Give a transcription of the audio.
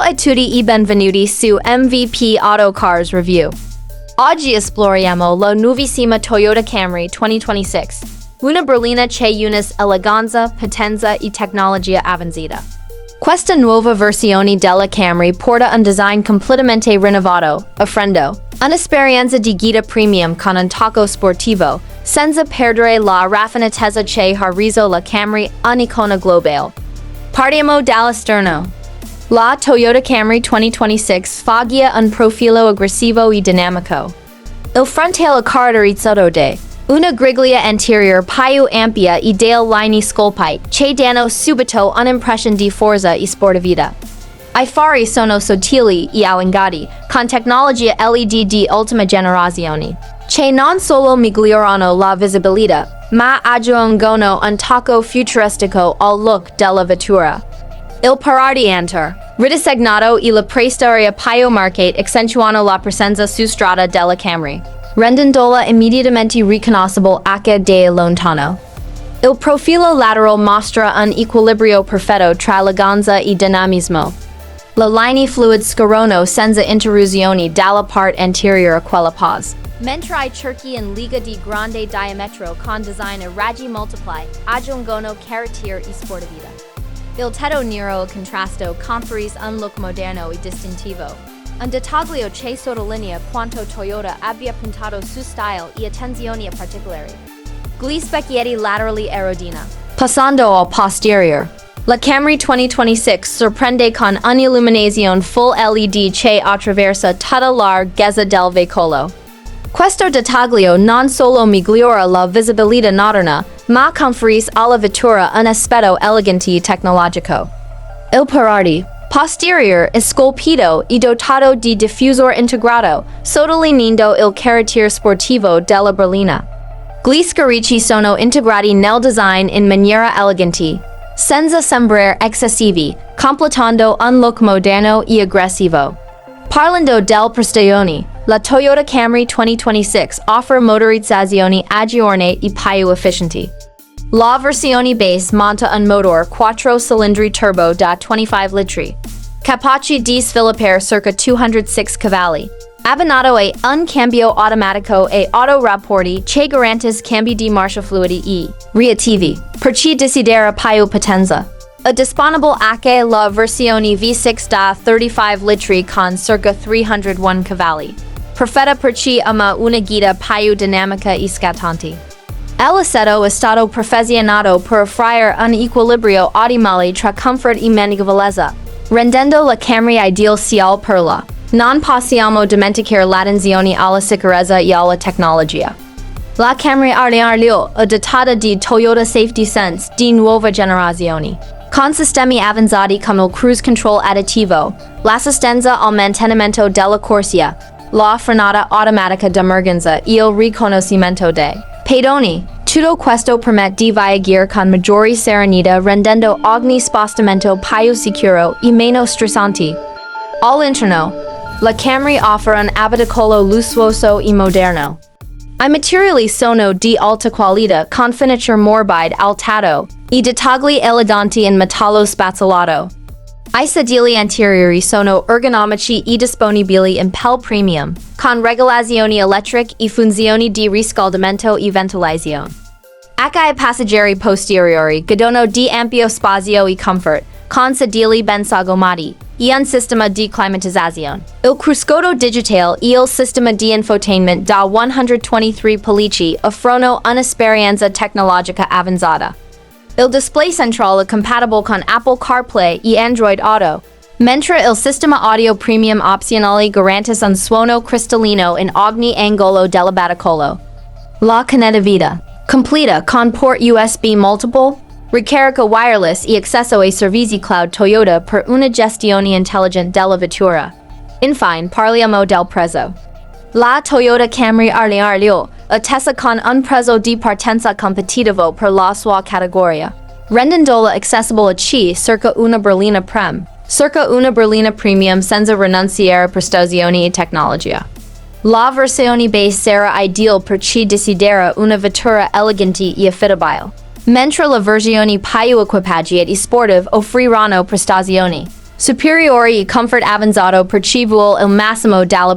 a tutti e benvenuti su MVP Auto Cars Review. Oggi esploriamo la nuovissima Toyota Camry 2026, una berlina che unisce eleganza, potenza e tecnologia avanzata. Questa nuova versione della Camry porta un design completamente rinnovato, offrendo un'esperienza di guida premium con un tocco sportivo, senza perdere la raffinatezza che ha reso la Camry un'icona globale. Partiamo dall'esterno. La Toyota Camry 2026 sfoggia un profilo aggressivo e dinamico. Il frontale caratterizzato da una griglia anterior più ampia e delle linee scolpite che danno subito un'impressione di forza e sportività. I fari sono sottili e allungati, con tecnologia LED di ultima generazione, che non solo migliorano la visibilità, ma aggiungono un tocco futuristico al look della vettura. Il paradianter, ridisegnato e la Prestazioni più marcate accentuano la presenza su strada della Camry, rendendola immediatamente riconoscibile anche da lontano. Il profilo lateral mostra un equilibrio perfetto tra eleganza e dinamismo. Le linee fluid scorrono senza intrusioni dalla parte anteriore a quella pose, mentre i cerchi in liga di grande diametro con design a raggi multiply aggiungono carattere e sportività. Il tetto nero al contrasto conferisce un look moderno e distintivo. Un dettaglio che sottolinea quanto Toyota abbia puntato su style e attenzione a particolari. Gli specchietti laterali aerodina. Passando al posterior. La Camry 2026 sorprende con un'illuminazione full LED che attraversa tutta la larghezza del veicolo. Questo dettaglio non solo migliora la visibilità notturna, ma conferisce alla vettura un aspetto elegante e tecnologico. Il parati posterior è scolpito e dotato di diffusor integrato, sottolineando il carattere sportivo della berlina. Gli scoricci sono integrati nel design in maniera elegante, senza sembrare eccessivi, completando un look moderno e aggressivo. Parlando del Prestazioni, la Toyota Camry 2026 offre motorizzazioni aggiornate e più efficienti. La versione base monta un motore 4 cilindri turbo da 25 litri, capace di sviluppare circa 206 cavalli, abbinato a un cambio automatico e autorapporti che garantisce cambi di marcia fluidi e reattivi, per chi desidera più potenza. È disponibile anche la versione V6 da 35 litri con circa 301 cavalli, perfetta per chi ama una guida più dinamica e scattante. L'assetto è stato perfezionato per offrire un equilibrio ottimale tra comfort e maniorevolezza, rendendo la Camry ideal sia per la. Non possiamo dimenticare l'attenzione alla sicurezza e alla tecnologia. La Camry Arliarlio è dotata di Toyota Safety Sense di nuova generazione, con sistemi avanzati come il cruise control additivo, l'assistenza al mantenimento della corsia, la frenata automatica d'emergenza e il riconoscimento dei pedoni. Tutto questo permette di viaggiare con maggiore serenità rendendo ogni spostamento più sicuro e meno stressante. All'interno, la Camry offre un abitacolo lussuoso e moderno. I materiali sono di alta qualità con finiture morbide al tatto e dettagli eleganti in metallo spazzolato. I sedili anteriori sono ergonomici e disponibili in pelle premium, con regolazioni elettriche e funzioni di riscaldamento e ventilazione. Anche i passeggeri posteriori godono di ampio spazio e comfort, con sedili ben sagomati e un sistema di climatizzazione. Il cruscotto digitale e il sistema di infotainment da 123 pollici offrono un'esperienza tecnologica avanzata. Il display centrale è compatibile con Apple CarPlay e Android Auto, mentre il sistema audio premium opzionale garantisce un suono cristallino in ogni angolo dell'abitacolo. La connettività, completa con port USB multiple, ricarica wireless e accesso ai servizi cloud Toyota per una gestione intelligente della vettura. Infine, parliamo del prezzo. La Toyota Camry Arliarlio attesta con un prezzo di partenza competitivo per la sua categoria, rendendola accessibile a chi cerca una berlina premium senza rinunciare a prestazioni e tecnologia. La versione base sarà ideal per chi desidera una vettura elegante e affidabile, mentre la versione più equipaggiata e sportive offriranno prestazioni, Superiori comfort avanzato percibuo il massimo dalla